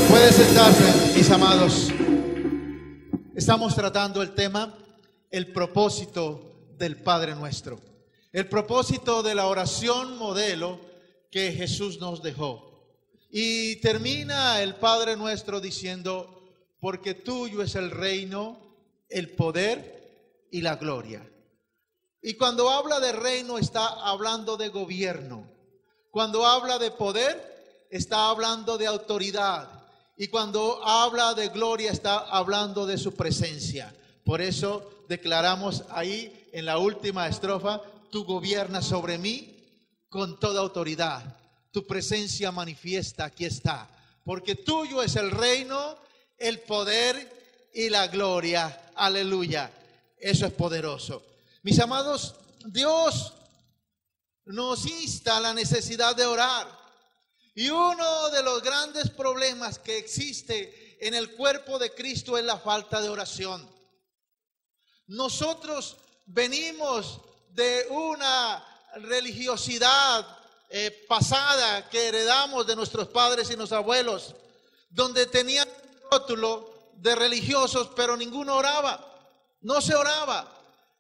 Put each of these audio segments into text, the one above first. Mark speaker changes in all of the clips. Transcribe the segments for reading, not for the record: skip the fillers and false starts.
Speaker 1: Puede sentarse, mis amados. Estamos tratando el tema, el propósito del Padre Nuestro. El propósito de la oración modelo que Jesús nos dejó. Y termina el Padre Nuestro diciendo, porque tuyo es el reino, el poder y la gloria. Y cuando habla de reino está hablando de gobierno. Cuando habla de poder está hablando de autoridad. Y cuando habla de gloria está hablando de su presencia. Por eso declaramos ahí en la última estrofa, tú gobiernas sobre mí con toda autoridad. Tu presencia manifiesta, aquí está. Porque tuyo es el reino, el poder y la gloria. Aleluya. Eso es poderoso. Mis amados, Dios nos insta a la necesidad de orar. Y uno de los grandes problemas que existe en el cuerpo de Cristo es la falta de oración. Nosotros venimos de una religiosidad pasada que heredamos de nuestros padres y nuestros abuelos, donde tenían un rótulo de religiosos, pero ninguno oraba, no se oraba.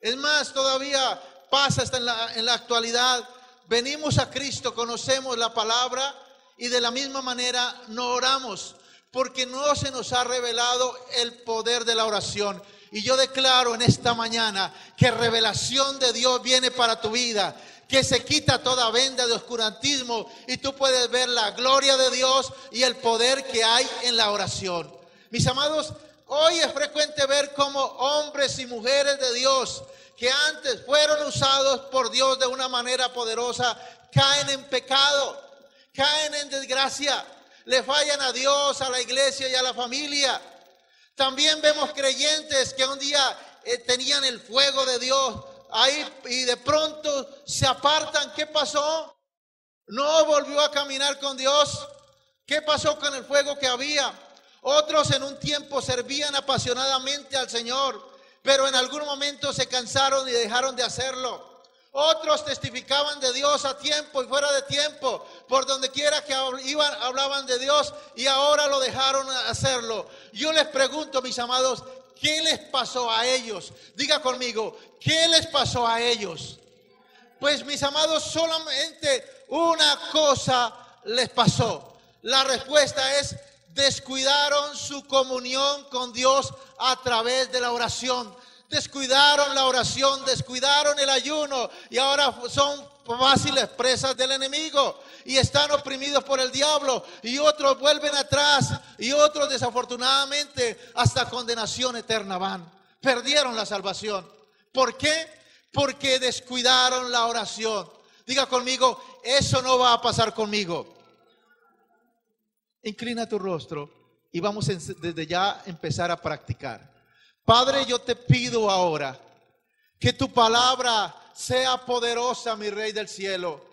Speaker 1: Es más, todavía pasa hasta en la actualidad. Venimos a Cristo, conocemos la palabra y de la misma manera no oramos, porque no se nos ha revelado el poder de la oración. Y yo declaro en esta mañana que revelación de Dios viene para tu vida, que se quita toda venda de oscurantismo y tú puedes ver la gloria de Dios y el poder que hay en la oración. Mis amados, hoy es frecuente ver cómo hombres y mujeres de Dios que antes fueron usados por Dios de una manera poderosa, caen en pecado, caen en desgracia, le fallan a Dios, a la iglesia y a la familia. También vemos creyentes que un día tenían el fuego de Dios ahí y de pronto se apartan. ¿Qué pasó? ¿No volvió a caminar con Dios? ¿Qué pasó con el fuego que había? Otros en un tiempo servían apasionadamente al Señor, pero en algún momento se cansaron y dejaron de hacerlo. Otros testificaban de Dios a tiempo y fuera de tiempo, por donde quiera que iban hablaban de Dios y ahora lo dejaron hacerlo. Yo les pregunto, mis amados, ¿qué les pasó a ellos? Diga conmigo, ¿qué les pasó a ellos? Pues, mis amados, solamente una cosa les pasó. La respuesta es: descuidaron su comunión con Dios a través de la oración. Descuidaron la oración, descuidaron el ayuno y ahora son fáciles presas del enemigo y están oprimidos por el diablo, y otros vuelven atrás y otros desafortunadamente hasta condenación eterna van. Perdieron la salvación. ¿Por qué? Porque descuidaron la oración. Diga conmigo, eso no va a pasar conmigo. Inclina tu rostro y vamos desde ya empezar a practicar. Padre, yo te pido ahora que tu palabra sea poderosa, mi Rey del cielo,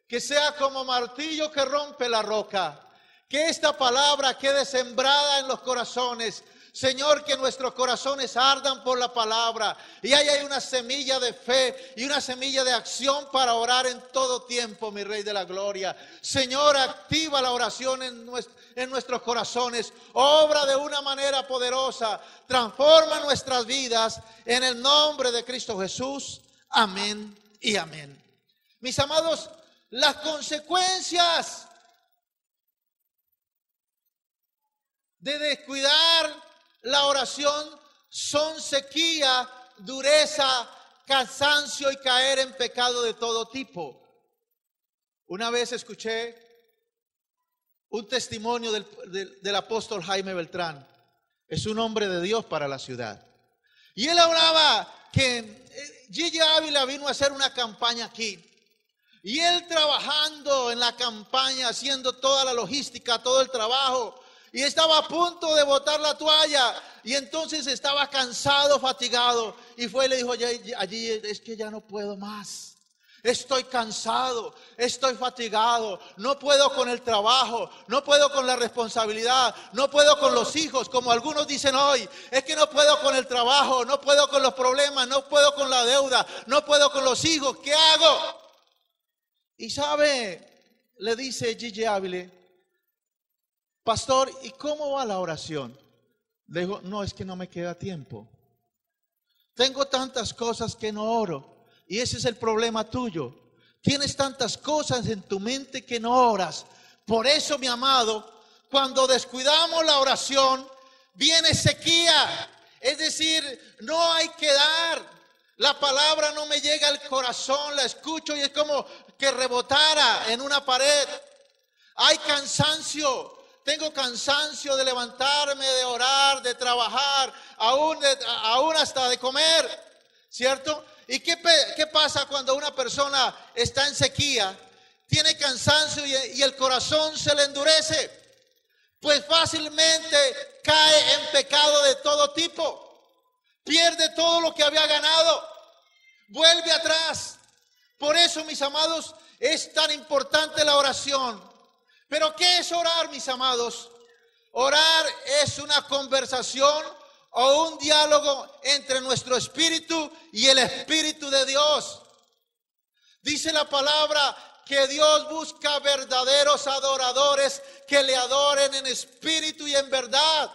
Speaker 1: que sea como martillo que rompe la roca, que esta palabra quede sembrada en los corazones. Señor, que nuestros corazones ardan por la palabra y haya una semilla de fe y una semilla de acción para orar en todo tiempo, mi Rey de la gloria. Señor, activa la oración en nuestros corazones, obra de una manera poderosa, transforma nuestras vidas en el nombre de Cristo Jesús. Amén y amén. Mis amados, las consecuencias de descuidar la oración son sequía, dureza, cansancio y caer en pecado de todo tipo. Una vez escuché un testimonio del apóstol Jaime Beltrán. Es un hombre de Dios para la ciudad. Y él hablaba que Gigi Ávila vino a hacer una campaña aquí. Y él trabajando en la campaña, haciendo toda la logística, todo el trabajo, y estaba a punto de botar la toalla, y entonces estaba cansado, fatigado, y fue y le dijo allí, es que ya no puedo más, estoy cansado, estoy fatigado, no puedo con el trabajo, no puedo con la responsabilidad, no puedo con los hijos, como algunos dicen hoy, es que no puedo con el trabajo, no puedo con los problemas, no puedo con la deuda, no puedo con los hijos, ¿qué hago? Y sabe, le dice Gigi Ávila, pastor, ¿y cómo va la oración? Le digo, no, es que no me queda tiempo. Tengo tantas cosas que no oro. Y ese es el problema tuyo. Tienes tantas cosas en tu mente que no oras. Por eso, mi amado, cuando descuidamos la oración, viene sequía. Es decir, no hay que dar. La palabra no me llega al corazón, la escucho y es como que rebotara en una pared. Hay cansancio. Tengo cansancio de levantarme, de orar, de trabajar, aún hasta de comer, ¿cierto? ¿Y qué pasa cuando una persona está en sequía? Tiene cansancio y el corazón se le endurece. Pues fácilmente cae en pecado de todo tipo. Pierde todo lo que había ganado. Vuelve atrás. Por eso, mis amados, es tan importante la oración. Pero ¿qué es orar, mis amados? Orar es una conversación o un diálogo entre nuestro espíritu y el Espíritu de Dios. Dice la palabra que Dios busca verdaderos adoradores que le adoren en espíritu y en verdad.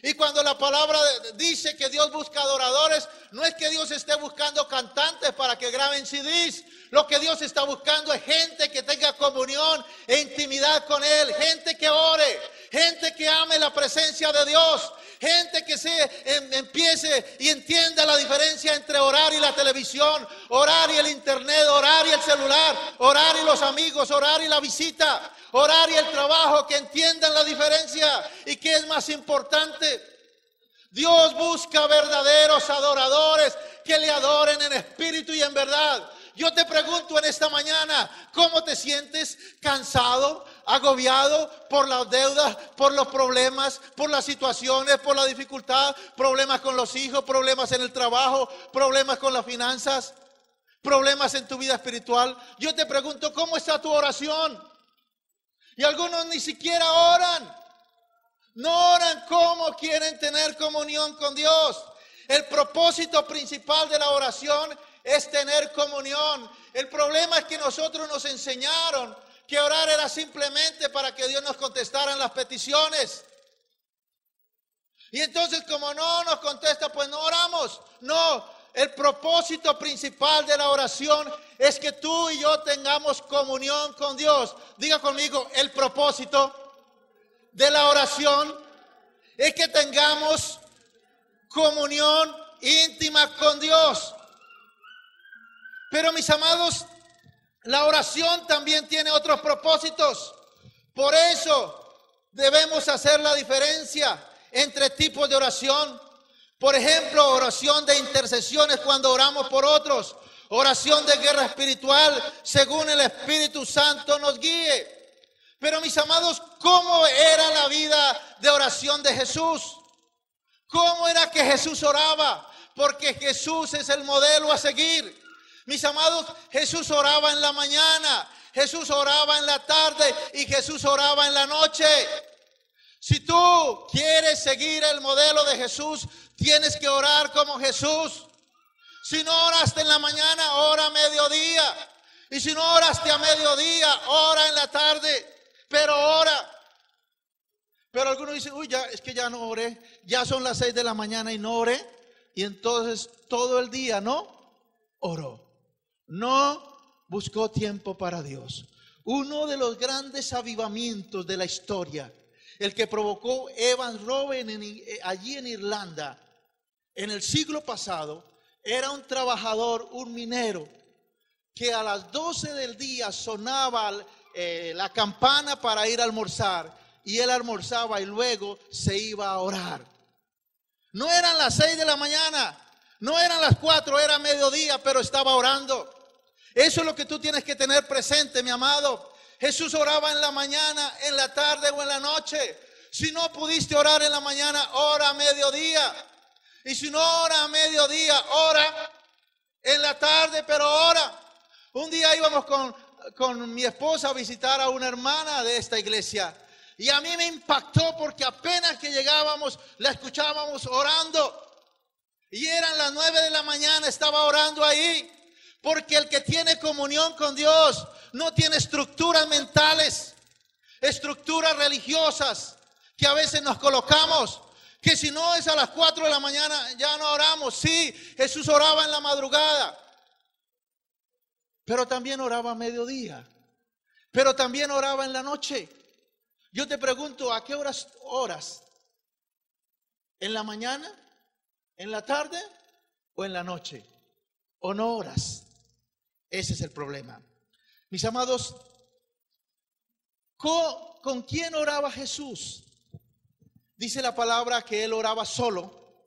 Speaker 1: Y cuando la palabra dice que Dios busca adoradores, no es que Dios esté buscando cantantes para que graben CDs. Lo que Dios está buscando es gente que tenga comunión e intimidad con Él. Gente que ore, gente que ame la presencia de Dios. Gente que empiece y entienda la diferencia entre orar y la televisión, orar y el internet, orar y el celular, orar y los amigos, orar y la visita, orar y el trabajo, que entiendan la diferencia y qué es más importante. Dios busca verdaderos adoradores que le adoren en espíritu y en verdad. Yo te pregunto en esta mañana, ¿cómo te sientes? ¿Cansado? ¿Agobiado por las deudas, por los problemas, por las situaciones, por la dificultad? ¿Problemas con los hijos, problemas en el trabajo, problemas con las finanzas, problemas en tu vida espiritual? Yo te pregunto, ¿cómo está tu oración? Y algunos ni siquiera oran. No oran como quieren tener comunión con Dios. El propósito principal de la oración es tener comunión. El problema es que nosotros nos enseñaron que orar era simplemente para que Dios nos contestara en las peticiones. Y entonces, como no nos contesta, pues no oramos. No, el propósito principal de la oración es que tú y yo tengamos comunión con Dios. Diga conmigo, el propósito de la oración es que tengamos comunión íntima con Dios. Pero, mis amados, la oración también tiene otros propósitos. Por eso debemos hacer la diferencia entre tipos de oración. Por ejemplo, oración de intercesiones cuando oramos por otros. Oración de guerra espiritual según el Espíritu Santo nos guíe. Pero, mis amados, ¿cómo era la vida de oración de Jesús? ¿Cómo era que Jesús oraba? Porque Jesús es el modelo a seguir. Mis amados, Jesús oraba en la mañana, Jesús oraba en la tarde y Jesús oraba en la noche. Si tú quieres seguir el modelo de Jesús, tienes que orar como Jesús. Si no oraste en la mañana, ora a mediodía. Y si no oraste a mediodía, ora en la tarde. Pero ora. Pero algunos dicen, uy, es que ya no oré. Ya son las 6 de la mañana y no oré. Y entonces todo el día no oró. No buscó tiempo para Dios. Uno de los grandes avivamientos de la historia, el que provocó Evans Rowan allí en Irlanda en el siglo pasado, era un trabajador, un minero, que a las 12 del día sonaba la campana para ir a almorzar, y él almorzaba y luego se iba a orar. No eran las 6 de la mañana, no eran las 4, era mediodía, pero estaba orando. Eso es lo que tú tienes que tener presente, mi amado. Jesús oraba en la mañana, en la tarde o en la noche. Si no pudiste orar en la mañana, ora a mediodía. Y si no ora a mediodía, ora en la tarde, pero ora. Un día íbamos con mi esposa a visitar a una hermana de esta iglesia. Y a mí me impactó porque apenas que llegábamos, la escuchábamos orando. Y eran las 9 de la mañana, estaba orando ahí. Porque el que tiene comunión con Dios no tiene estructuras mentales, estructuras religiosas. que a veces nos colocamos, que si no es a las 4 de la mañana ya no oramos. Sí, Jesús oraba en la madrugada, pero también oraba a mediodía, pero también oraba en la noche. Yo te pregunto, ¿a qué horas oras? ¿En la mañana? ¿En la tarde? ¿O en la noche? ¿O no oras? Ese es el problema. Mis amados, ¿con quién oraba Jesús? Dice la palabra que él oraba solo,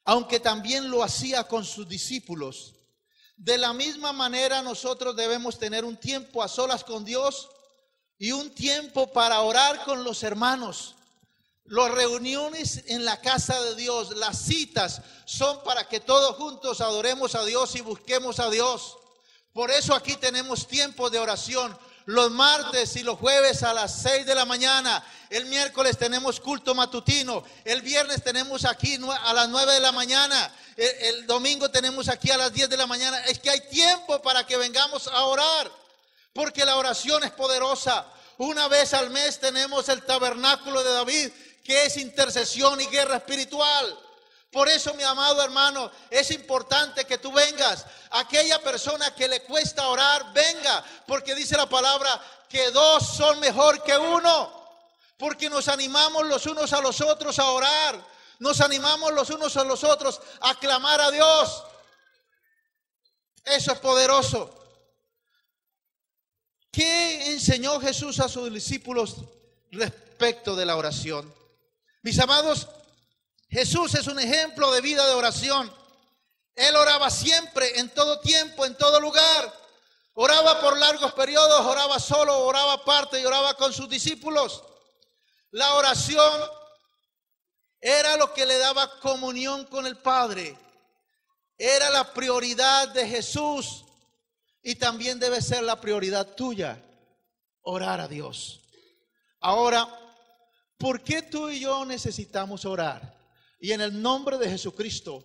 Speaker 1: aunque también lo hacía con sus discípulos. De la misma manera nosotros debemos tener un tiempo a solas con Dios y un tiempo para orar con los hermanos. Las reuniones en la casa de Dios, las citas, son para que todos juntos adoremos a Dios y busquemos a Dios. Por eso aquí tenemos tiempos de oración. Los martes y los jueves a las 6 de la mañana. El miércoles tenemos culto matutino. El viernes tenemos aquí a las 9 de la mañana. El domingo tenemos aquí a las 10 de la mañana. Es que hay tiempo para que vengamos a orar, porque la oración es poderosa. Una vez al mes tenemos el tabernáculo de David, que es intercesión y guerra espiritual. Por eso, mi amado hermano, es importante que tú vengas. Aquella persona que le cuesta orar, venga, porque dice la palabra que dos son mejor que uno, porque nos animamos los unos a los otros a orar, nos animamos los unos a los otros a clamar a Dios. Eso es poderoso. ¿Qué enseñó Jesús a sus discípulos respecto de la oración? Mis amados, Jesús es un ejemplo de vida de oración. Él oraba siempre, en todo tiempo, en todo lugar. Oraba por largos periodos, oraba solo, oraba aparte y oraba con sus discípulos. La oración era lo que le daba comunión con el Padre. Era la prioridad de Jesús y también debe ser la prioridad tuya, orar a Dios. Ahora, ¿por qué tú y yo necesitamos orar? Y en el nombre de Jesucristo,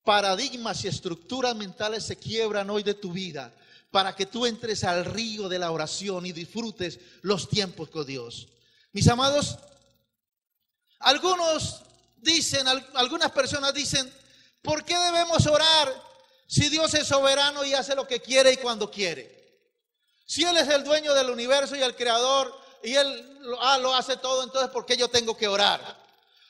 Speaker 1: paradigmas y estructuras mentales se quiebran hoy de tu vida para que tú entres al río de la oración y disfrutes los tiempos con Dios. Mis amados, algunas personas dicen, ¿por qué debemos orar si Dios es soberano y hace lo que quiere y cuando quiere? Si Él es el dueño del universo y el creador y Él lo hace todo, entonces ¿por qué yo tengo que orar?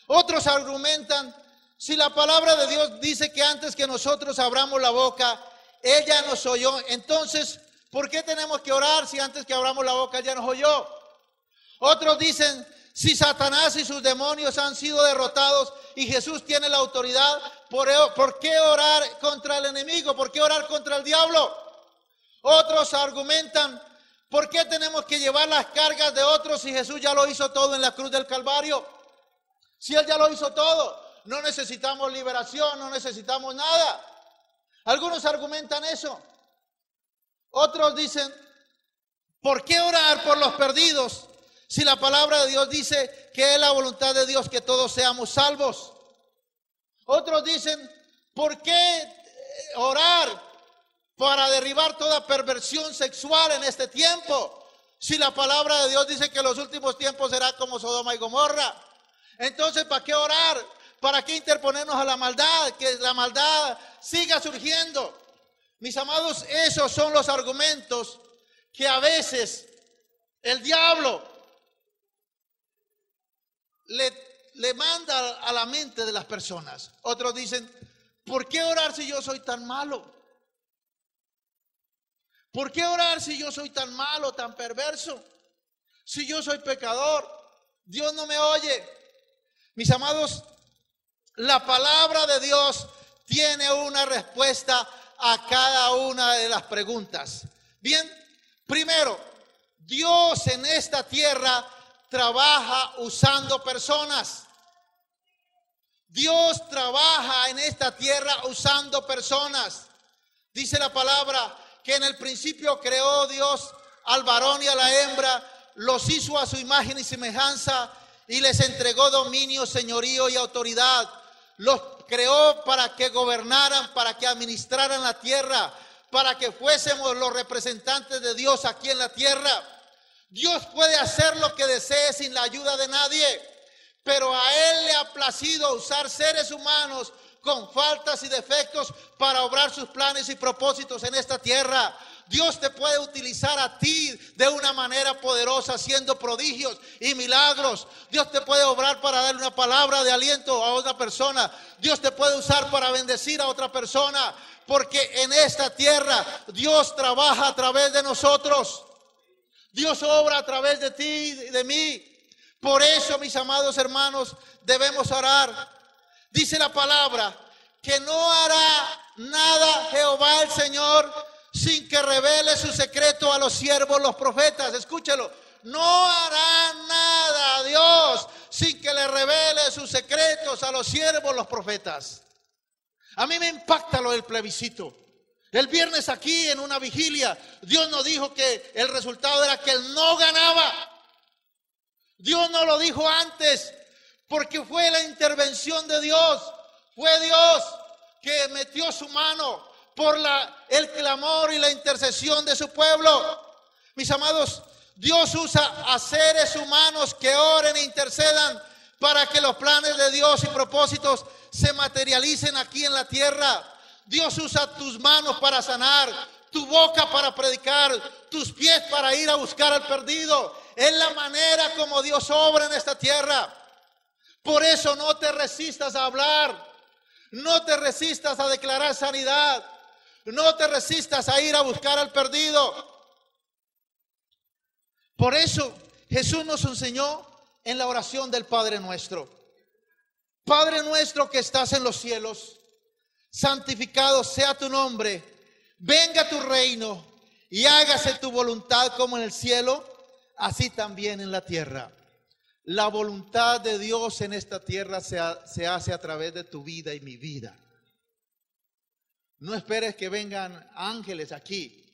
Speaker 1: Otros argumentan, si la palabra de Dios dice que antes que nosotros abramos la boca, ella nos oyó, entonces, ¿por qué tenemos que orar si antes que abramos la boca ella nos oyó? Otros dicen, si Satanás y sus demonios han sido derrotados y Jesús tiene la autoridad, ¿por qué orar contra el enemigo? ¿Por qué orar contra el diablo? Otros argumentan, ¿por qué tenemos que llevar las cargas de otros si Jesús ya lo hizo todo en la cruz del Calvario? Si Él ya lo hizo todo, no necesitamos liberación, no necesitamos nada. Algunos argumentan eso. Otros dicen, ¿por qué orar por los perdidos si la palabra de Dios dice que es la voluntad de Dios que todos seamos salvos? Otros dicen, ¿por qué orar para derribar toda perversión sexual en este tiempo si la palabra de Dios dice que los últimos tiempos será como Sodoma y Gomorra? Entonces, ¿para qué orar? ¿Para qué interponernos a la maldad? Que la maldad siga surgiendo. Mis amados, esos son los argumentos que a veces el diablo le manda a la mente de las personas. Otros dicen, ¿por qué orar si yo soy tan malo? ¿Por qué orar si yo soy tan malo, tan perverso? Si yo soy pecador, Dios no me oye. Mis amados, la palabra de Dios tiene una respuesta a cada una de las preguntas. Bien, primero, Dios en esta tierra trabaja usando personas. Dios trabaja en esta tierra usando personas. Dice la palabra que en el principio creó Dios al varón y a la hembra, los hizo a su imagen y semejanza y les entregó dominio, señorío y autoridad. Los creó para que gobernaran, para que administraran la tierra, para que fuésemos los representantes de Dios aquí en la tierra. Dios puede hacer lo que desee sin la ayuda de nadie, pero a Él le ha placido usar seres humanos con faltas y defectos para obrar sus planes y propósitos en esta tierra. Dios te puede utilizar a ti de una manera poderosa, haciendo prodigios y milagros. Dios te puede obrar para darle una palabra de aliento a otra persona. Dios te puede usar para bendecir a otra persona, porque en esta tierra Dios trabaja a través de nosotros. Dios obra a través de ti y de mí. Por eso, mis amados hermanos, debemos orar. Dice la palabra que no hará nada Jehová el Señor sin que revele su secreto a los siervos, los profetas. Escúchelo. No hará nada Dios sin que le revele sus secretos a los siervos, los profetas. A mí me impacta lo del plebiscito. El viernes aquí en una vigilia, Dios nos dijo que el resultado era que Él no ganaba. Dios no lo dijo antes, porque fue la intervención de Dios. Fue Dios que metió su mano por el clamor y la intercesión de su pueblo. Mis amados, Dios usa a seres humanos que oren e intercedan para que los planes de Dios y propósitos se materialicen aquí en la tierra. Dios usa tus manos para sanar, tu boca para predicar, tus pies para ir a buscar al perdido. Es la manera como Dios obra en esta tierra. Por eso no te resistas a hablar, no te resistas a declarar sanidad, no te resistas a ir a buscar al perdido. Por eso Jesús nos enseñó en la oración del Padre Nuestro. Padre nuestro que estás en los cielos, santificado sea tu nombre, venga tu reino y hágase tu voluntad como en el cielo, así también en la tierra. La voluntad de Dios en esta tierra se hace a través de tu vida y mi vida. No esperes que vengan ángeles aquí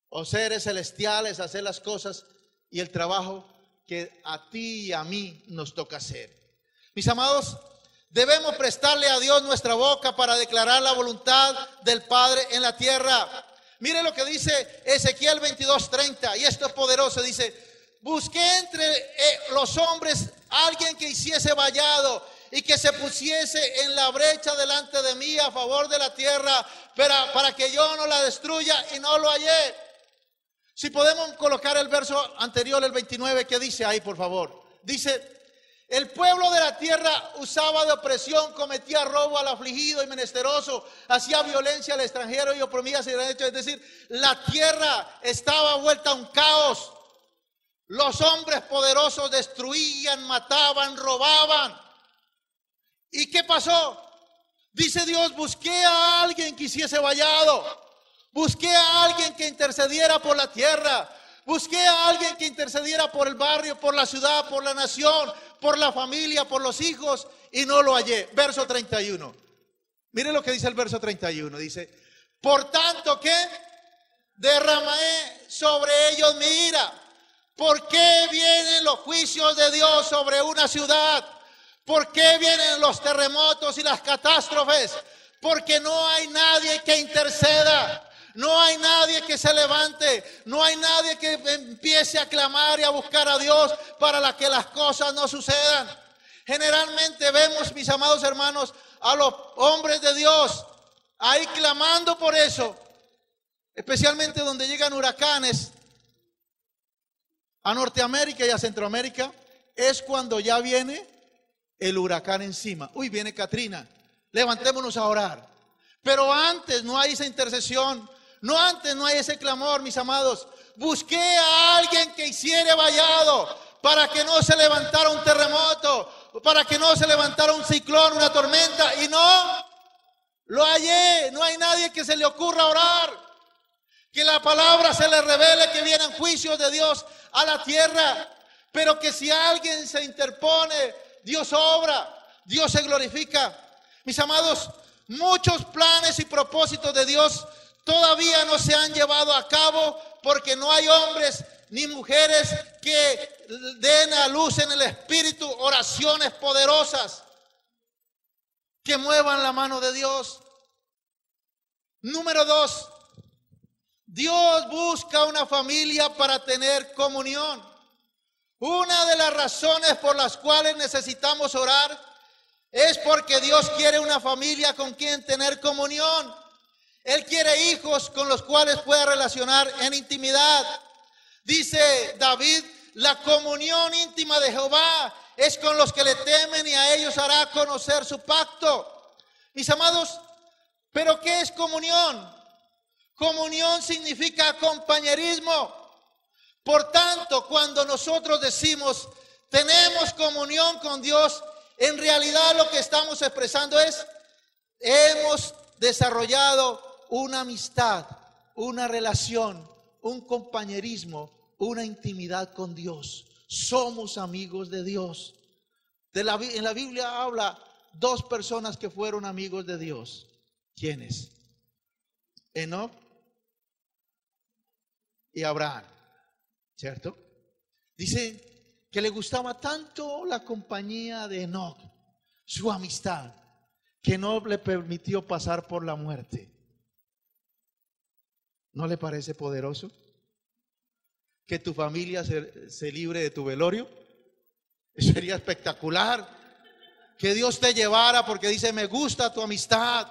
Speaker 1: o seres celestiales a hacer las cosas y el trabajo que a ti y a mí nos toca hacer. Mis amados, debemos prestarle a Dios nuestra boca para declarar la voluntad del Padre en la tierra. Mire lo que dice Ezequiel 22:30, y esto es poderoso. Dice: busqué entre los hombres alguien que hiciese vallado y que se pusiese en la brecha delante de mí a favor de la tierra, para que yo no la destruya, y no lo hallé. Si podemos colocar el verso anterior, el 29, ¿qué dice ahí, por favor? Dice: el pueblo de la tierra usaba de opresión, cometía robo al afligido y menesteroso, hacía violencia al extranjero y oprimía sin derecho. Es decir, la tierra estaba vuelta a un caos. Los hombres poderosos destruían, mataban, robaban. ¿Y qué pasó? Dice Dios: busqué a alguien que hiciese vallado, busqué a alguien que intercediera por la tierra, busqué a alguien que intercediera por el barrio, por la ciudad, por la nación, por la familia, por los hijos, y no lo hallé. Verso 31. Mire lo que dice el verso 31. Dice: por tanto, ¿qué? Derramaré sobre ellos mi ira. ¿Por qué vienen los juicios de Dios sobre una ciudad? ¿Por qué vienen los terremotos y las catástrofes? Porque no hay nadie que interceda. No hay nadie que se levante, no hay nadie que empiece a clamar y a buscar a Dios para que las cosas no sucedan. Generalmente vemos, mis amados hermanos, a los hombres de Dios ahí clamando por eso, especialmente donde llegan huracanes a Norteamérica y a Centroamérica. Es cuando ya viene el huracán encima. Uy, viene Katrina, levantémonos a orar. Pero antes no hay esa intercesión. No, antes no hay ese clamor, mis amados. Busqué a alguien que hiciera vallado para que no se levantara un terremoto, para que no se levantara un ciclón, una tormenta, y no lo hallé. No hay nadie que se le ocurra orar, que la palabra se le revele que vienen juicios de Dios a la tierra, pero que si alguien se interpone, Dios obra, Dios se glorifica. Mis amados, muchos planes y propósitos de Dios todavía no se han llevado a cabo porque no hay hombres ni mujeres que den a luz en el Espíritu oraciones poderosas que muevan la mano de Dios. Número 2, Dios busca una familia para tener comunión. Una de las razones por las cuales necesitamos orar es porque Dios quiere una familia con quien tener comunión. Él quiere hijos con los cuales pueda relacionar en intimidad. Dice David, la comunión íntima de Jehová es con los que le temen y a ellos hará conocer su pacto. Mis amados, ¿pero qué es comunión? Comunión significa compañerismo. Por tanto, cuando nosotros decimos tenemos comunión con Dios, en realidad lo que estamos expresando es hemos desarrollado una amistad, una relación, un compañerismo, una intimidad con Dios. Somos amigos de Dios. En la Biblia habla dos personas que fueron amigos de Dios. ¿Quiénes? Enoc y Abraham, ¿cierto? Dice que le gustaba tanto la compañía de Enoc, su amistad, que no le permitió pasar por la muerte. ¿No le parece poderoso? Que tu familia se libre de tu velorio. Eso sería espectacular. Que Dios te llevara, porque dice, me gusta tu amistad.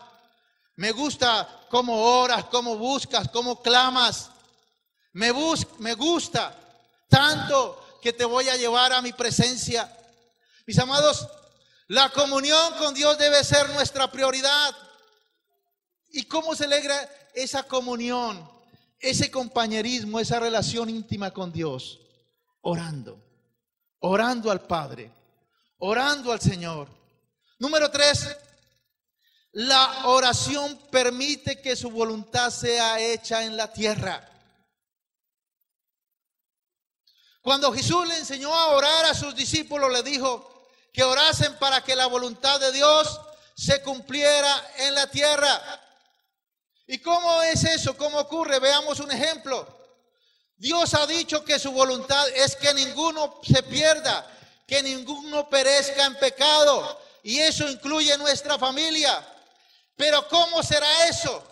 Speaker 1: Me gusta cómo oras, cómo buscas, cómo clamas. Me gusta tanto que te voy a llevar a mi presencia. Mis amados, la comunión con Dios debe ser nuestra prioridad. ¿Y cómo se alegra esa comunión, ese compañerismo, esa relación íntima con Dios? Orando al Padre, orando al Señor. Número 3, la oración permite que su voluntad sea hecha en la tierra. Cuando Jesús le enseñó a orar a sus discípulos, le dijo que orasen para que la voluntad de Dios se cumpliera en la tierra. ¿Y cómo es eso? ¿Cómo ocurre? Veamos un ejemplo. Dios ha dicho que su voluntad es que ninguno se pierda, que ninguno perezca en pecado. Y eso incluye nuestra familia. Pero ¿cómo será eso?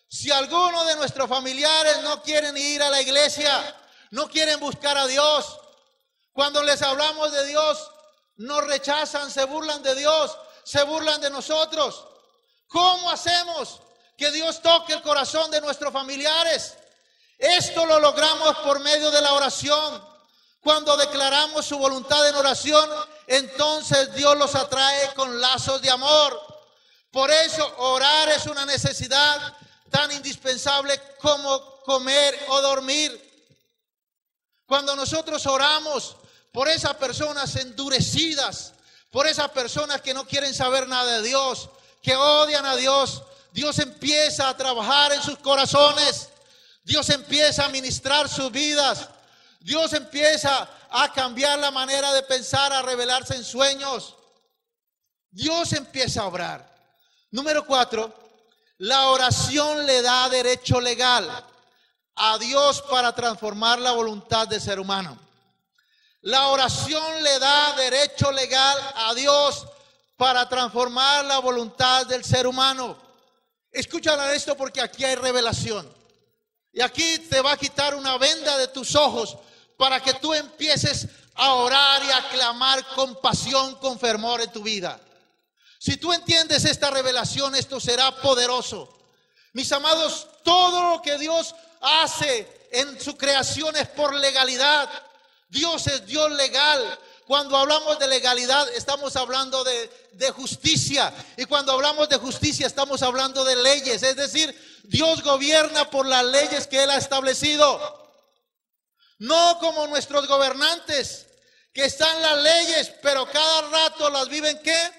Speaker 1: Si alguno de nuestros familiares no quieren ir a la iglesia, no quieren buscar a Dios, cuando les hablamos de Dios, nos rechazan, se burlan de Dios, se burlan de nosotros. ¿Cómo hacemos que Dios toque el corazón de nuestros familiares? Esto lo logramos por medio de la oración. Cuando declaramos su voluntad en oración, entonces Dios los atrae con lazos de amor. Por eso orar es una necesidad tan indispensable como comer o dormir. Cuando nosotros oramos por esas personas endurecidas, por esas personas que no quieren saber nada de Dios, que odian a Dios, Dios empieza a trabajar en sus corazones. Dios empieza a ministrar sus vidas. Dios empieza a cambiar la manera de pensar, a revelarse en sueños. Dios empieza a obrar. Número 4, la oración le da derecho legal a Dios para transformar la voluntad del ser humano. La oración le da derecho legal a Dios para transformar la voluntad del ser humano. Escúchala esto, porque aquí hay revelación. Y aquí te va a quitar una venda de tus ojos para que tú empieces a orar y a clamar con pasión, con fervor en tu vida. Si tú entiendes esta revelación, esto será poderoso. Mis amados, todo lo que Dios hace en su creación es por legalidad. Dios es Dios legal. Cuando hablamos de legalidad, estamos hablando de justicia. Y cuando hablamos de justicia, estamos hablando de leyes. Es decir, Dios gobierna por las leyes que Él ha establecido. No como nuestros gobernantes, que están las leyes, pero cada rato las viven, ¿qué?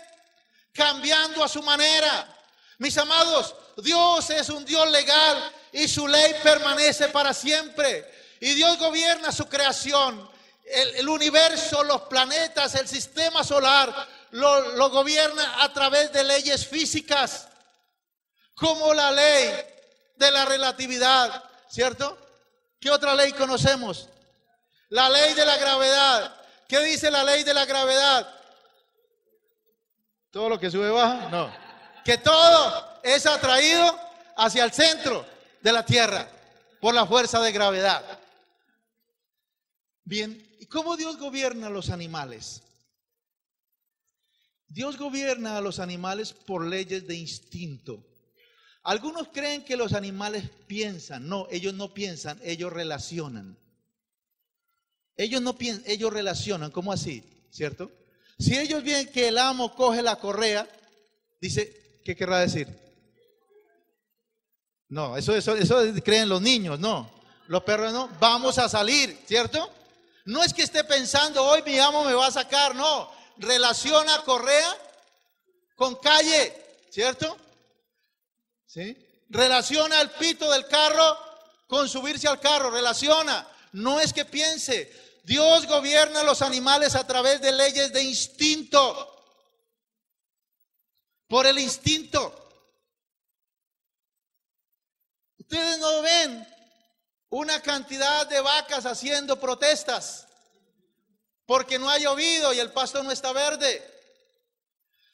Speaker 1: Cambiando a su manera. Mis amados, Dios es un Dios legal y su ley permanece para siempre. Y Dios gobierna su creación. El universo, los planetas, el sistema solar, lo gobierna a través de leyes físicas, como la ley de la relatividad, ¿cierto? ¿Qué otra ley conocemos? La ley de la gravedad. ¿Qué dice la ley de la gravedad? ¿Todo lo que sube baja? No. Que todo es atraído hacia el centro de la tierra por la fuerza de gravedad. Bien. ¿Y cómo Dios gobierna a los animales? Dios gobierna a los animales por leyes de instinto. Algunos creen que los animales piensan. No, ellos no piensan, ellos relacionan. Ellos no piensan, ellos relacionan. ¿Cómo así? ¿Cierto? Si ellos ven que el amo coge la correa, dice, ¿qué querrá decir? No, eso creen los niños, no. Los perros no, vamos a salir, ¿cierto? No es que esté pensando, hoy mi amo me va a sacar, no. Relaciona correa con calle, ¿cierto? ¿Sí? Relaciona el pito del carro con subirse al carro, relaciona. No es que piense. Dios gobierna a los animales a través de leyes de instinto. Por el instinto. Ustedes no ven una cantidad de vacas haciendo protestas porque no ha llovido y el pasto no está verde.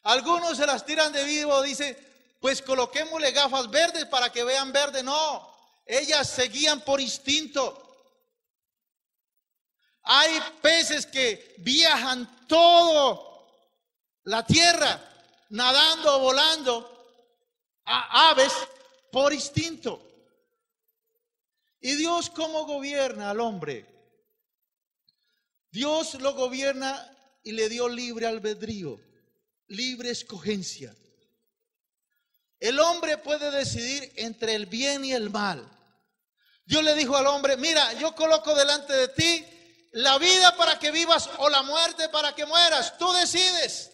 Speaker 1: Algunos se las tiran de vivo, dicen, pues coloquémosle gafas verdes para que vean verde. No, ellas se guían por instinto. Hay peces que viajan todo la tierra, nadando o volando, a aves por instinto. ¿Y Dios cómo gobierna al hombre? Dios lo gobierna y le dio libre albedrío, libre escogencia. El hombre puede decidir entre el bien y el mal. Dios le dijo al hombre, mira, yo coloco delante de ti la vida para que vivas o la muerte para que mueras. Tú decides.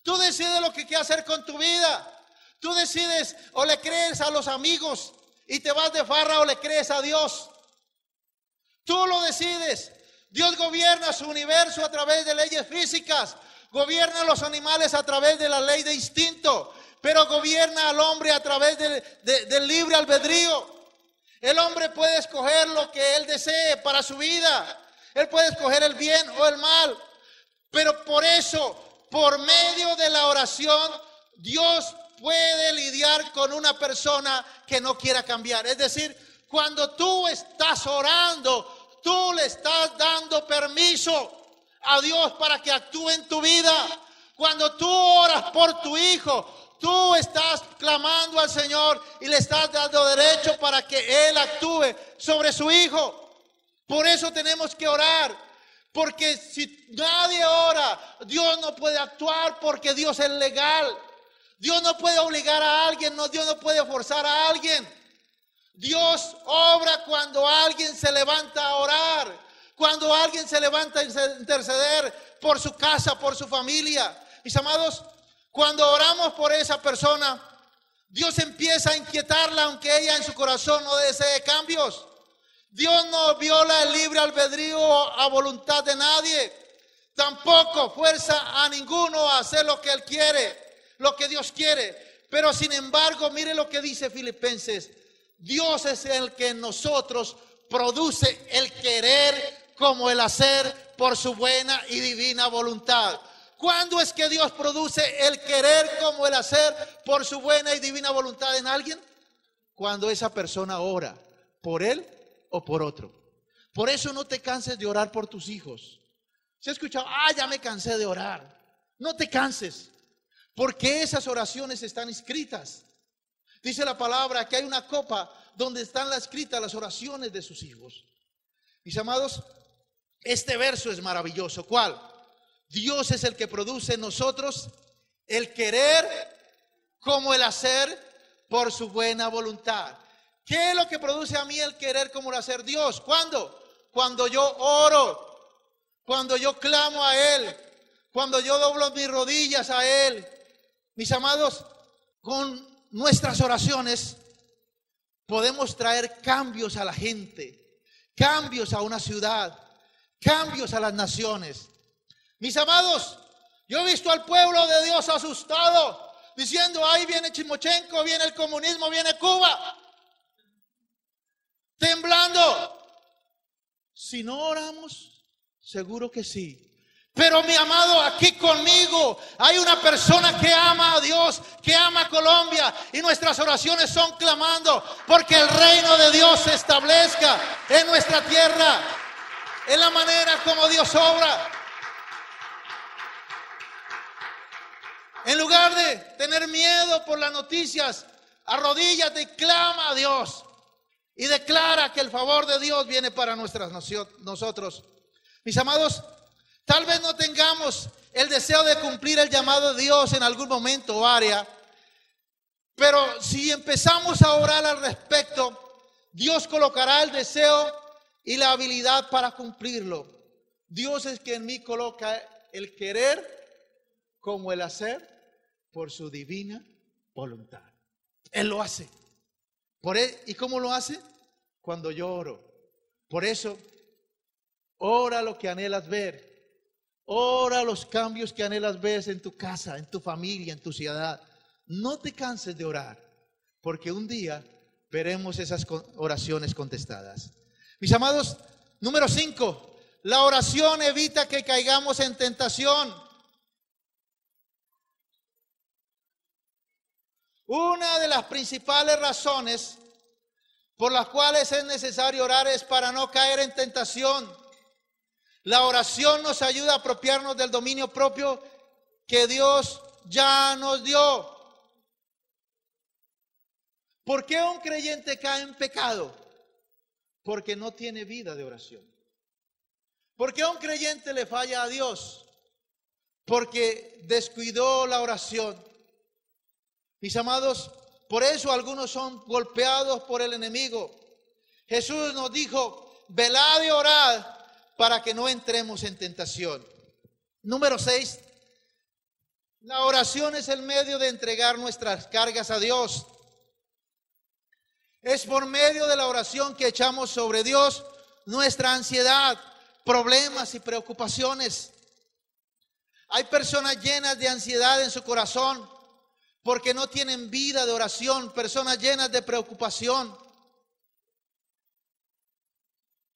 Speaker 1: Tú decides lo que quieres hacer con tu vida. Tú decides o le crees a los amigos y te vas de farra o le crees a Dios. Tú lo decides. Dios gobierna su universo a través de leyes físicas. Gobierna a los animales a través de la ley de instinto. Pero gobierna al hombre a través del libre albedrío. El hombre puede escoger lo que él desee para su vida. Él puede escoger el bien o el mal. Pero por eso, por medio de la oración, Dios puede lidiar con una persona que no quiera cambiar. Es decir, cuando tú estás orando, tú le estás dando permiso a Dios para que actúe en tu vida. Cuando tú oras por tu hijo, tú estás clamando al Señor y le estás dando derecho para que Él actúe sobre su hijo. Por eso tenemos que orar, porque si nadie ora, Dios no puede actuar porque Dios es legal. Dios no puede obligar a alguien, no, Dios no puede forzar a alguien. Dios obra cuando alguien se levanta a orar, cuando alguien se levanta a interceder por su casa, por su familia. Mis amados, cuando oramos por esa persona, Dios empieza a inquietarla, aunque ella en su corazón no desee cambios. Dios no viola el libre albedrío a voluntad de nadie. Tampoco fuerza a ninguno a hacer lo que Él quiere, lo que Dios quiere. Pero sin embargo, mire lo que dice Filipenses. Dios es el que en nosotros produce el querer como el hacer por su buena y divina voluntad. ¿Cuándo es que Dios produce el querer como el hacer por su buena y divina voluntad en alguien? Cuando esa persona ora por él o por otro. Por eso no te canses de orar por tus hijos. ¿Se ha escuchado? Ya me cansé de orar. No te canses, porque esas oraciones están escritas. Dice la palabra que hay una copa donde están escritas las oraciones de sus hijos. Mis amados, este verso es maravilloso. ¿Cuál? Dios es el que produce en nosotros el querer como el hacer por su buena voluntad. ¿Qué es lo que produce a mí el querer como el hacer? Dios. ¿Cuándo? Cuando yo oro, cuando yo clamo a Él, cuando yo doblo mis rodillas a Él. Mis amados, con nuestras oraciones podemos traer cambios a la gente, cambios a una ciudad, cambios a las naciones. Mis amados, yo he visto al pueblo de Dios asustado, diciendo, ahí viene Chimochenko, viene el comunismo, viene Cuba, temblando. Si no oramos, seguro que sí. Pero mi amado, aquí conmigo hay una persona que ama a Dios, que ama a Colombia, y nuestras oraciones son clamando porque el reino de Dios se establezca en nuestra tierra. Es la manera como Dios obra. En lugar de tener miedo por las noticias, arrodíllate y clama a Dios. Y declara que el favor de Dios viene para nosotros. Mis amados, tal vez no tengamos el deseo de cumplir el llamado de Dios en algún momento o área. Pero si empezamos a orar al respecto, Dios colocará el deseo y la habilidad para cumplirlo. Dios es quien en mí coloca el querer como el hacer por su divina voluntad. Él lo hace. ¿Y cómo lo hace? Cuando yo oro. Por eso, ora lo que anhelas ver. Ora los cambios que anhelas ver en tu casa, en tu familia, en tu ciudad. No te canses de orar, porque un día veremos esas oraciones contestadas. Mis amados, número 5, la oración evita que caigamos en tentación. Una de las principales razones por las cuales es necesario orar es para no caer en tentación. La oración nos ayuda a apropiarnos del dominio propio que Dios ya nos dio. ¿Por qué un creyente cae en pecado? Porque no tiene vida de oración. ¿Por qué un creyente le falla a Dios? Porque descuidó la oración. Mis amados, por eso algunos son golpeados por el enemigo. Jesús nos dijo, velad y orad para que no entremos en tentación. Número 6, la oración es el medio de entregar nuestras cargas a Dios. Es por medio de la oración que echamos sobre Dios nuestra ansiedad, problemas y preocupaciones. Hay personas llenas de ansiedad en su corazón porque no tienen vida de oración, personas llenas de preocupación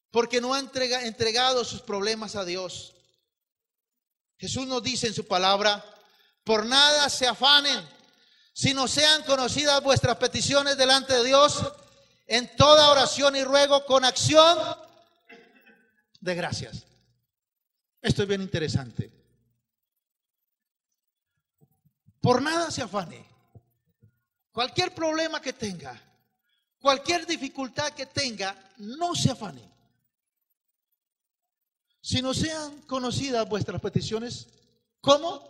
Speaker 1: porque no han entregado sus problemas a Dios. Jesús nos dice en su palabra, por nada se afanen, sino sean conocidas vuestras peticiones delante de Dios en toda oración y ruego con acción de gracias. Esto es bien interesante. Por nada se afane. Cualquier problema que tenga, cualquier dificultad que tenga, no se afane. Sino sean conocidas vuestras peticiones. ¿Cómo?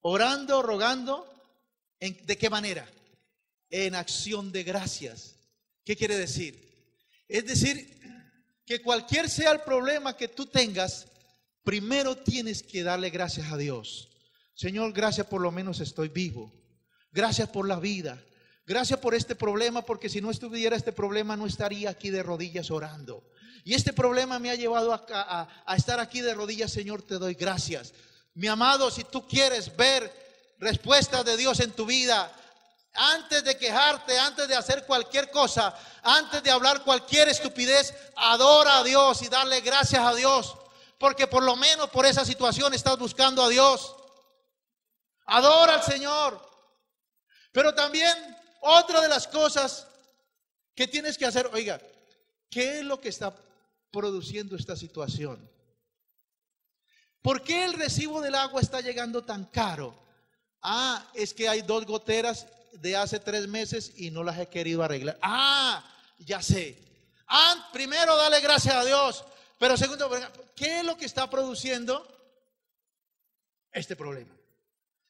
Speaker 1: Orando, rogando. ¿De qué manera? En acción de gracias. ¿Qué quiere decir? Es decir, que cualquier sea el problema que tú tengas, primero tienes que darle gracias a Dios. Señor, gracias por lo menos estoy vivo. Gracias por la vida. Gracias por este problema, porque si no estuviera este problema no estaría aquí de rodillas orando. Y este problema me ha llevado a estar aquí de rodillas. Señor, te doy gracias. Mi amado, si tú quieres ver respuestas de Dios en tu vida, antes de quejarte, antes de hacer cualquier cosa, antes de hablar cualquier estupidez, adora a Dios y darle gracias a Dios, porque por lo menos por esa situación estás buscando a Dios. Adora al Señor. Pero también otra de las cosas que tienes que hacer, oiga, ¿qué es lo que está produciendo esta situación? ¿Por qué el recibo del agua está llegando tan caro? Ah, es que hay 2 goteras de hace 3 meses y no las he querido arreglar. Ah, ya sé. Primero dale gracias a Dios. Pero segundo, ¿qué es lo que está produciendo este problema?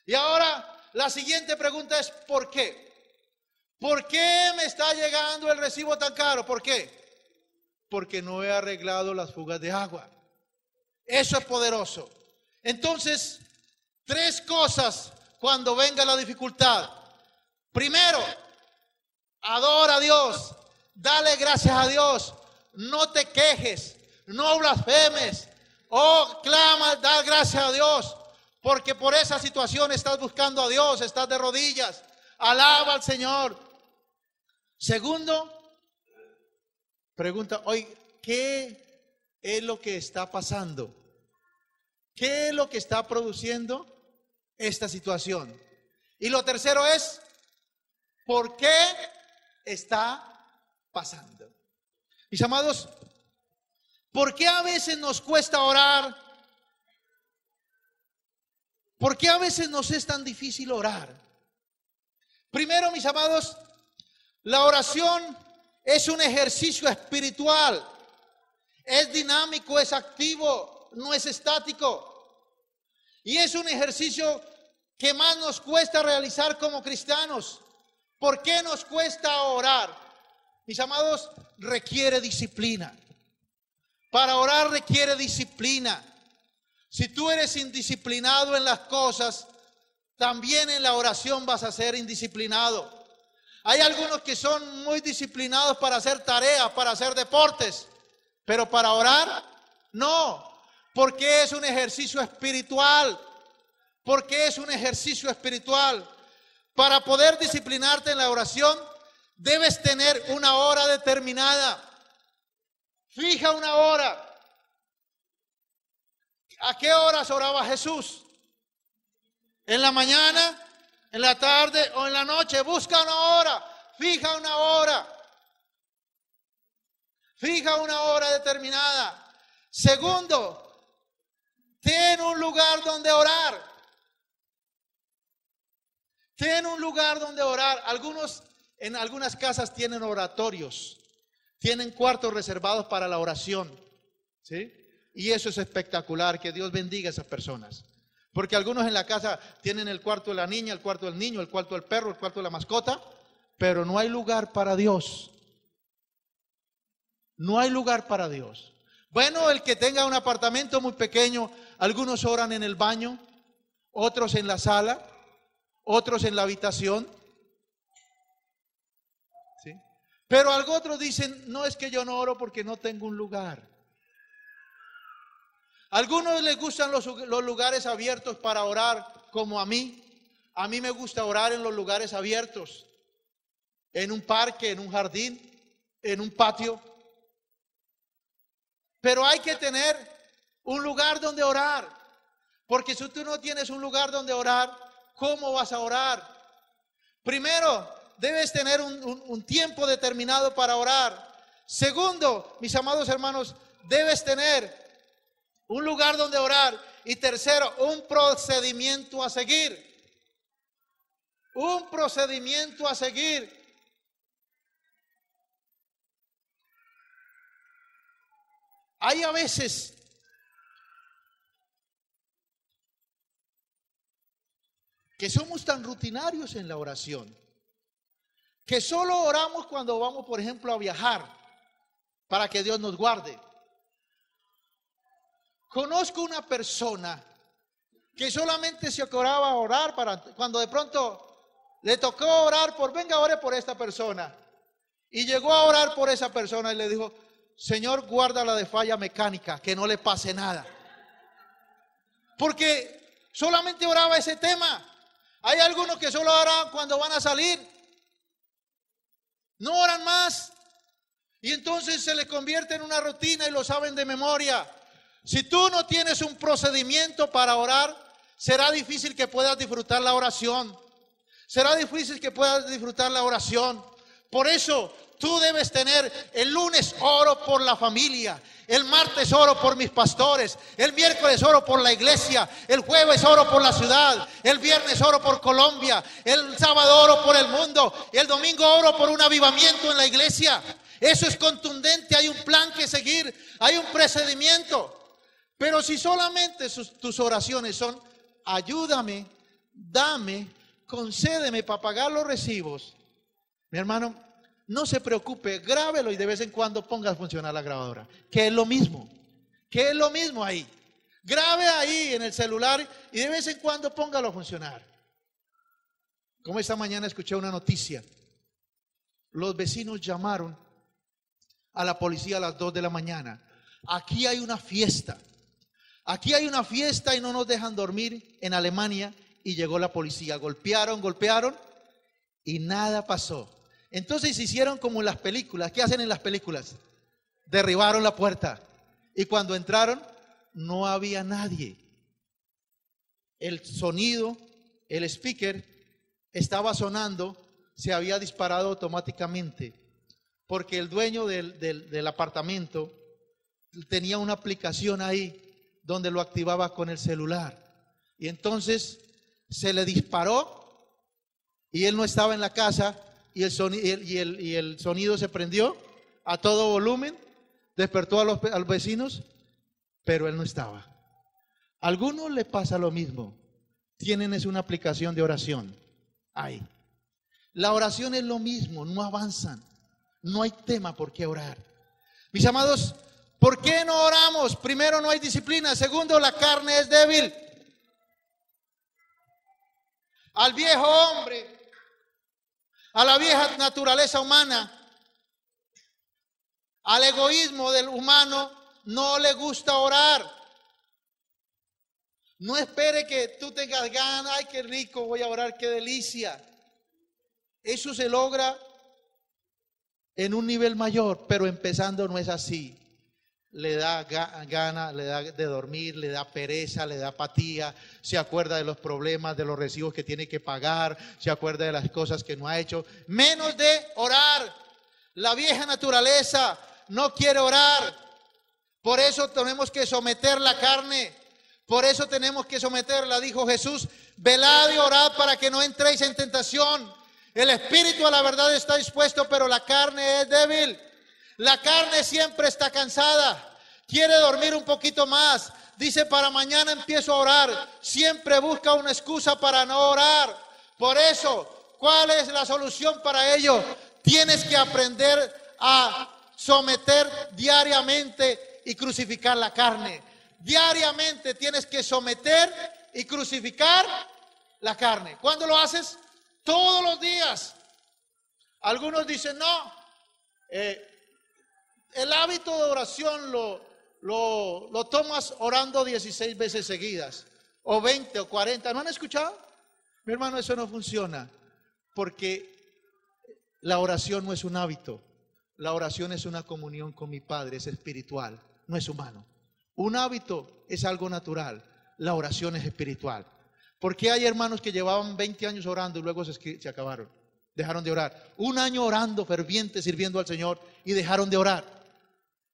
Speaker 1: Y ahora la siguiente pregunta es ¿por qué? ¿Por qué me está llegando el recibo tan caro? ¿Por qué? Porque no he arreglado las fugas de agua. Eso es poderoso. Entonces, 3 cosas cuando venga la dificultad. Primero, adora a Dios, dale gracias a Dios, no te quejes, no blasfemes, clama, da gracias a Dios, porque por esa situación estás buscando a Dios, estás de rodillas, alaba al Señor. Segundo, pregunta, oye, ¿qué es lo que está pasando? ¿Qué es lo que está produciendo esta situación? Y lo tercero es, ¿por qué está pasando? Mis amados, ¿Por qué a veces nos cuesta orar? ¿Por qué a veces nos es tan difícil orar? Primero, mis amados, la oración es un ejercicio espiritual. Es dinámico, es activo, no es estático. Y es un ejercicio que más nos cuesta realizar como cristianos. ¿Por qué nos cuesta orar? Mis amados, requiere disciplina. Para orar requiere disciplina. Si tú eres indisciplinado en las cosas, también en la oración vas a ser indisciplinado. Hay algunos que son muy disciplinados para hacer tareas, para hacer deportes, pero para orar, no, porque es un ejercicio espiritual. Porque es un ejercicio espiritual. Para poder disciplinarte en la oración, debes tener una hora determinada. Fija una hora. ¿A qué horas oraba Jesús? ¿En la mañana, en la tarde o en la noche? Busca una hora, fija una hora. Fija una hora determinada. Segundo, ten un lugar donde orar. Ten un lugar donde orar. En algunas casas tienen oratorios, tienen cuartos reservados para la oración, ¿sí? Y eso es espectacular, que Dios bendiga a esas personas. Porque algunos en la casa tienen el cuarto de la niña, el cuarto del niño, el cuarto del perro, el cuarto de la mascota, pero no hay lugar para Dios. No hay lugar para Dios. Bueno, el que tenga un apartamento muy pequeño, algunos oran en el baño, otros en la sala, otros en la habitación. ¿Sí? Pero otros dicen, no, es que yo no oro porque no tengo un lugar. A algunos les gustan los lugares abiertos para orar, como a mí. A mí me gusta orar en los lugares abiertos, en un parque, en un jardín, en un patio. Pero hay que tener un lugar donde orar, porque si tú no tienes un lugar donde orar, ¿cómo vas a orar? Primero, debes tener un tiempo determinado para orar. Segundo, mis amados hermanos, debes tener un lugar donde orar. Y tercero, un procedimiento a seguir. Un procedimiento a seguir. Hay a veces que somos tan rutinarios en la oración, que solo oramos cuando vamos, por ejemplo, a viajar, para que Dios nos guarde. Conozco una persona que solamente se acordaba a orar cuando de pronto le tocó orar venga, ore por esta persona. Y llegó a orar por esa persona y le dijo, Señor, guárdala de falla mecánica, que no le pase nada. Porque solamente oraba ese tema. Hay algunos que solo oran cuando van a salir. No oran más. Y entonces se les convierte en una rutina y lo saben de memoria. Si tú no tienes un procedimiento para orar, será difícil que puedas disfrutar la oración. Será difícil que puedas disfrutar la oración. Por eso tú debes tener: el lunes oro por la familia, el martes oro por mis pastores, el miércoles oro por la iglesia, el jueves oro por la ciudad, el viernes oro por Colombia, el sábado oro por el mundo, el domingo oro por un avivamiento en la iglesia. Eso es contundente, hay un plan que seguir, hay un procedimiento. Pero si solamente tus oraciones son: ayúdame, dame, concédeme para pagar los recibos, mi hermano, no se preocupe, grábelo y de vez en cuando ponga a funcionar la grabadora, que es lo mismo, ahí. Grabe ahí en el celular y de vez en cuando póngalo a funcionar. Como esta mañana escuché una noticia, los vecinos llamaron a la policía a las 2 de la mañana. Aquí hay una fiesta y no nos dejan dormir en Alemania. Y llegó la policía, golpearon y nada pasó. Entonces hicieron como en las películas. ¿Qué hacen en las películas? Derribaron la puerta y cuando entraron no había nadie. El sonido, el speaker estaba sonando, se había disparado automáticamente, porque el dueño del apartamento tenía una aplicación ahí donde lo activaba con el celular. Y entonces se le disparó y él no estaba en la casa y el sonido se prendió a todo volumen, despertó a los vecinos, pero él no estaba. A algunos les pasa lo mismo. Tienen una aplicación de oración ahí. La oración es lo mismo, no avanzan. No hay tema por qué orar. Mis amados, ¿por qué no oramos? Primero, no hay disciplina. Segundo, la carne es débil. Al viejo hombre, a la vieja naturaleza humana, al egoísmo del humano, no le gusta orar. No espere que tú tengas ganas. Ay, qué rico, voy a orar, qué delicia. Eso se logra en un nivel mayor, pero empezando no es así. Le da gana, le da de dormir, le da pereza, le da apatía, se acuerda de los problemas, de los recibos que tiene que pagar, se acuerda de las cosas que no ha hecho, menos de orar. La vieja naturaleza no quiere orar. Por eso tenemos que someter la carne. Por eso tenemos que someterla. Dijo Jesús: velad y orad para que no entréis en tentación. El espíritu a la verdad está dispuesto, pero la carne es débil. La carne siempre está cansada, quiere dormir un poquito más. Dice: para mañana empiezo a orar. Siempre busca una excusa para no orar. Por eso, ¿cuál es la solución para ello? Tienes que aprender a someter diariamente y crucificar la carne. Diariamente tienes que someter y crucificar la carne. ¿Cuándo lo haces? Todos los días. Algunos dicen: no, el hábito de oración lo tomas orando 16 veces seguidas, o 20 o 40. ¿No han escuchado? Mi hermano, eso no funciona, porque la oración no es un hábito. La oración es una comunión con mi Padre, es espiritual, no es humano. Un hábito es algo natural, la oración es espiritual. ¿Por qué hay hermanos que llevaban 20 años orando y luego se acabaron? Dejaron de orar. Un año orando ferviente, sirviendo al Señor, y dejaron de orar.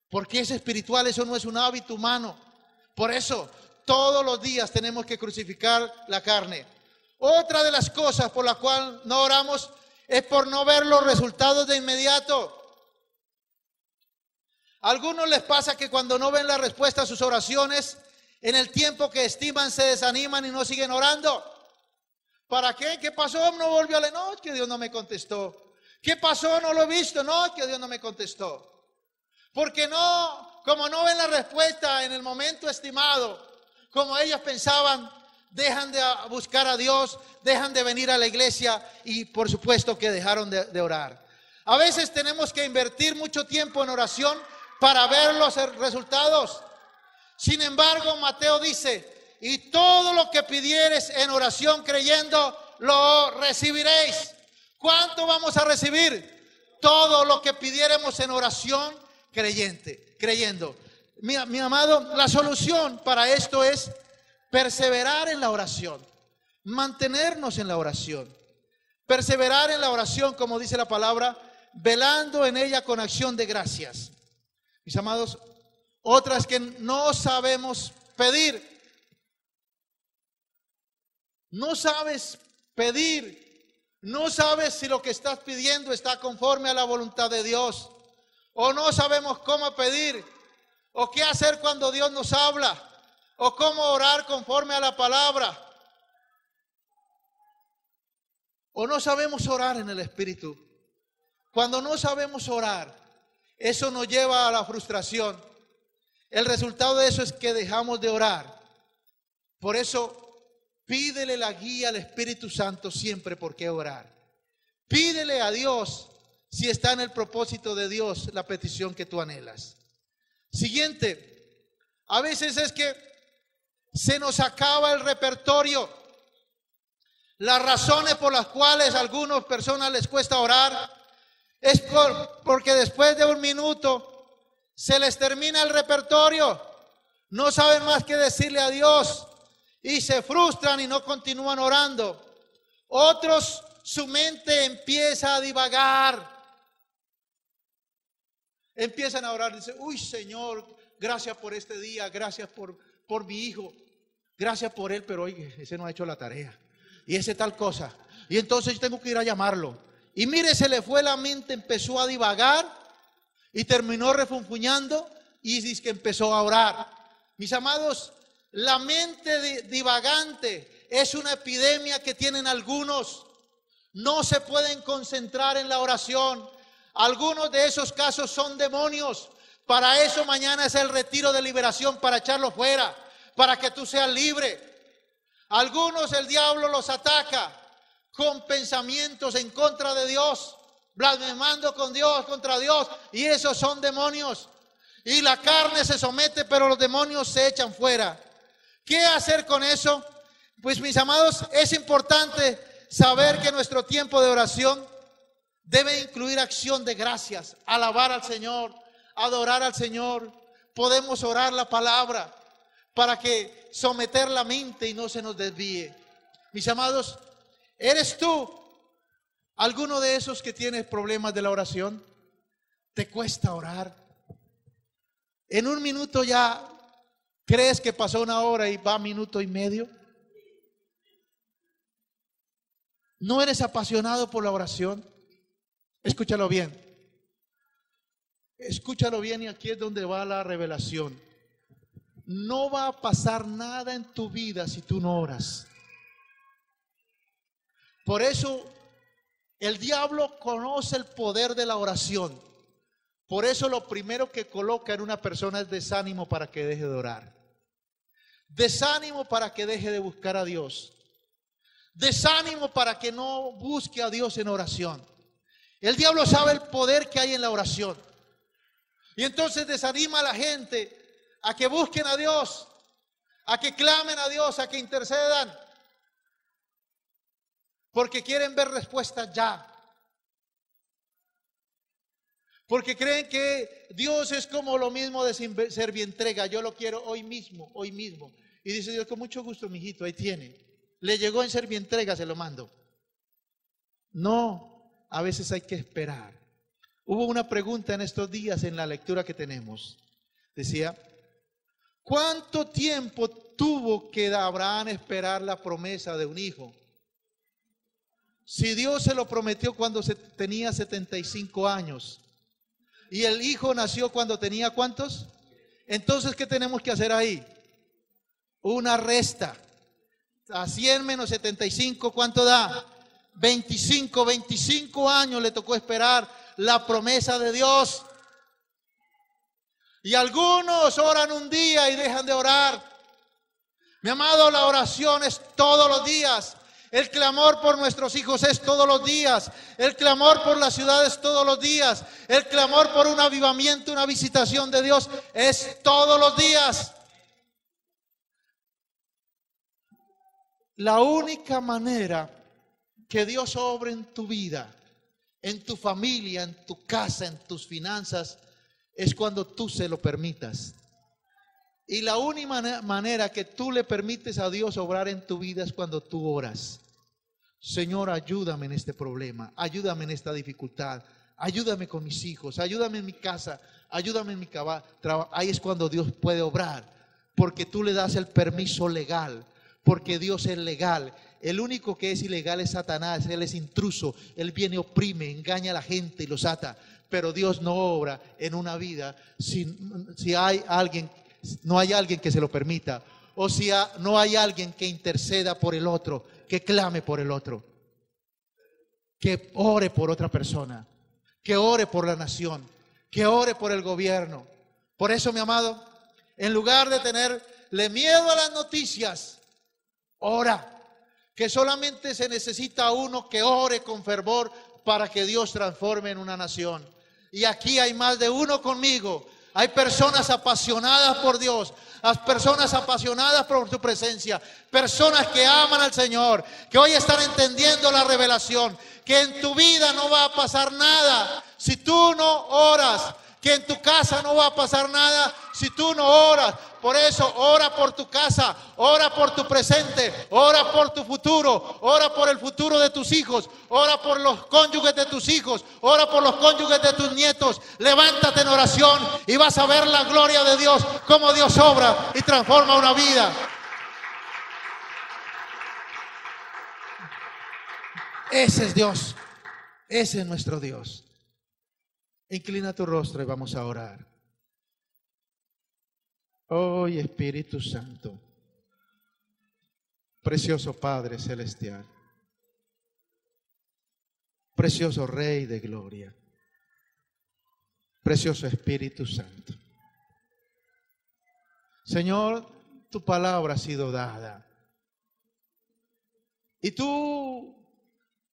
Speaker 1: Porque es espiritual, eso no es un hábito humano. Por eso, todos los días tenemos que crucificar la carne. Otra de las cosas por la cual no oramos es por no ver los resultados de inmediato. A algunos les pasa que cuando no ven la respuesta a sus oraciones, en el tiempo que estiman, se desaniman y no siguen orando. ¿Para qué? ¿Qué pasó? No volvió a leer. No, es que Dios no me contestó. ¿Qué pasó? No lo he visto. No, es que Dios no me contestó. Porque no, como no ven la respuesta en el momento estimado, como ellos pensaban, dejan de buscar a Dios, dejan de venir a la iglesia y por supuesto que dejaron de orar. A veces tenemos que invertir mucho tiempo en oración para ver los resultados. Sin embargo, Mateo dice: y todo lo que pidieres en oración creyendo, lo recibiréis. ¿Cuánto vamos a recibir? Todo lo que pidiéramos en oración creyendo. Mi amado, la solución para esto es perseverar en la oración, mantenernos en la oración, perseverar en la oración, como dice la palabra, velando en ella con acción de gracias. Mis amados, otras que no sabemos pedir. No sabes pedir, no sabes si lo que estás pidiendo está conforme a la voluntad de Dios, o no sabemos cómo pedir, o qué hacer cuando Dios nos habla, o cómo orar conforme a la palabra, o no sabemos orar en el Espíritu. Cuando no sabemos orar, eso nos lleva a la frustración. El resultado de eso es que dejamos de orar. Por eso, pídele la guía al Espíritu Santo siempre por qué orar. Pídele a Dios si está en el propósito de Dios la petición que tú anhelas. Siguiente, a veces es que se nos acaba el repertorio. Las razones por las cuales a algunas personas les cuesta orar es porque después de un minuto se les termina el repertorio. No saben más que decirle a Dios y se frustran y no continúan orando. Otros, su mente empieza a divagar. Empiezan a orar, dicen: uy, Señor, gracias por este día, gracias por mi hijo, gracias por él, pero oye, ese no ha hecho la tarea, y ese tal cosa, y entonces yo tengo que ir a llamarlo. Y mire, se le fue la mente, empezó a divagar y terminó refunfuñando y dice que empezó a orar. Mis amados, la mente divagante es una epidemia que tienen algunos. No se pueden concentrar en la oración. Algunos de esos casos son demonios. Para eso mañana es el retiro de liberación, para echarlo fuera, para que tú seas libre. Algunos el diablo los ataca con pensamientos en contra de Dios, blasfemando con Dios, contra Dios, y esos son demonios. Y la carne se somete, pero los demonios se echan fuera. ¿Qué hacer con eso? Pues mis amados, es importante saber que nuestro tiempo de oración debe incluir acción de gracias, alabar al Señor, adorar al Señor. Podemos orar la palabra para que someter la mente y no se nos desvíe. Mis amados, ¿eres tú alguno de esos que tienes problemas de la oración? ¿Te cuesta orar? En un minuto ya crees que pasó una hora y va minuto y medio. ¿No eres apasionado por la oración? Escúchalo bien. Escúchalo bien, y aquí es donde va la revelación. No va a pasar nada en tu vida si tú no oras. Por eso el diablo conoce el poder de la oración. Por eso lo primero que coloca en una persona es desánimo para que deje de orar. Desánimo para que deje de buscar a Dios. Desánimo para que no busque a Dios en oración. El diablo sabe el poder que hay en la oración. Y entonces desanima a la gente a que busquen a Dios, a que clamen a Dios, a que intercedan, porque quieren ver respuestas ya. Porque creen que Dios es como lo mismo de servientrega. Yo lo quiero hoy mismo, hoy mismo. Y dice Dios, con mucho gusto, mijito, ahí tiene. Le llegó en servientrega, se lo mando. No, a veces hay que esperar. Hubo una pregunta en estos días en la lectura que tenemos. Decía, ¿cuánto tiempo tuvo que Abraham esperar la promesa de un hijo? Si Dios se lo prometió cuando tenía 75 años y el hijo nació cuando tenía ¿cuántos? Entonces, ¿qué tenemos que hacer ahí? Una resta. A 100 menos 75, ¿cuánto da? 25 años le tocó esperar la promesa de Dios. Y algunos oran un día y dejan de orar. Mi amado, la oración es todos los días. El clamor por nuestros hijos es todos los días. El clamor por las ciudades todos los días. El clamor por un avivamiento, una visitación de Dios es todos los días. La única manera que Dios obre en tu vida, en tu familia, en tu casa, en tus finanzas, es cuando tú se lo permitas. Y la única manera que tú le permites a Dios obrar en tu vida es cuando tú oras. Señor, ayúdame en este problema, ayúdame en esta dificultad, ayúdame con mis hijos, ayúdame en mi casa, ayúdame en mi trabajo. Ahí es cuando Dios puede obrar, porque tú le das el permiso legal, porque Dios es legal. El único que es ilegal es Satanás. Él es intruso, él viene, oprime, engaña a la gente y los ata. Pero Dios no obra en una vida si hay alguien, no hay alguien que se lo permita, o si no hay alguien que interceda por el otro, que clame por el otro, que ore por otra persona, que ore por la nación, que ore por el gobierno. Por eso, mi amado, en lugar de tenerle miedo a las noticias, ora. Que solamente se necesita uno que ore con fervor para que Dios transforme en una nación. Y aquí hay más de uno conmigo. Hay personas apasionadas por Dios, hay personas apasionadas por su presencia, personas que aman al Señor, que hoy están entendiendo la revelación, que en tu vida no va a pasar nada si tú no oras, que en tu casa no va a pasar nada si tú no oras. Por eso ora por tu casa, ora por tu presente, ora por tu futuro, ora por el futuro de tus hijos, ora por los cónyuges de tus hijos, ora por los cónyuges de tus nietos. Levántate en oración y vas a ver la gloria de Dios, cómo Dios obra y transforma una vida. Ese es Dios, ese es nuestro Dios. Inclina tu rostro y vamos a orar. Oh, Espíritu Santo, precioso Padre Celestial, precioso Rey de Gloria, precioso Espíritu Santo. Señor, tu palabra ha sido dada. Y tú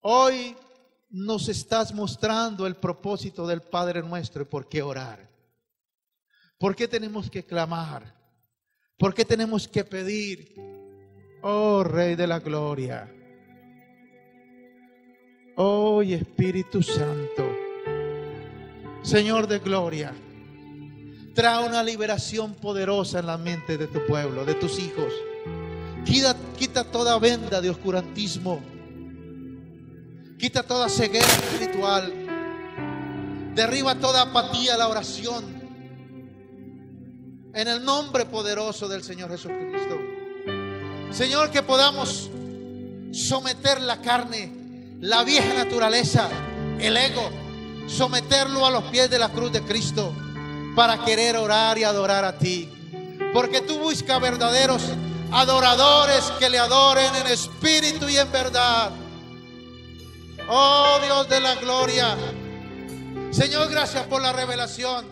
Speaker 1: hoy nos estás mostrando el propósito del Padre nuestro y por qué orar. ¿Por qué tenemos que clamar? ¿Por qué tenemos que pedir? Oh Rey de la Gloria. Oh Espíritu Santo, Señor de Gloria, trae una liberación poderosa en la mente de tu pueblo, de tus hijos. Quita toda venda de oscurantismo. Quita toda ceguera espiritual. Derriba toda apatía a la oración. En el nombre poderoso del Señor Jesucristo. Señor, que podamos someter la carne, la vieja naturaleza, el ego, someterlo a los pies de la cruz de Cristo para querer orar y adorar a ti. Porque tú buscas verdaderos adoradores que le adoren en espíritu y en verdad. Oh Dios de la gloria, Señor, gracias por la revelación.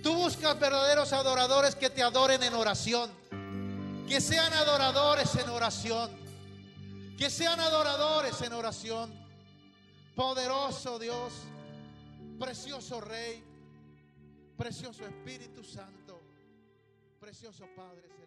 Speaker 1: Tú buscas verdaderos adoradores que te adoren en oración, que sean adoradores en oración, que sean adoradores en oración. Poderoso Dios, precioso Rey, precioso Espíritu Santo, precioso Padre Celestial.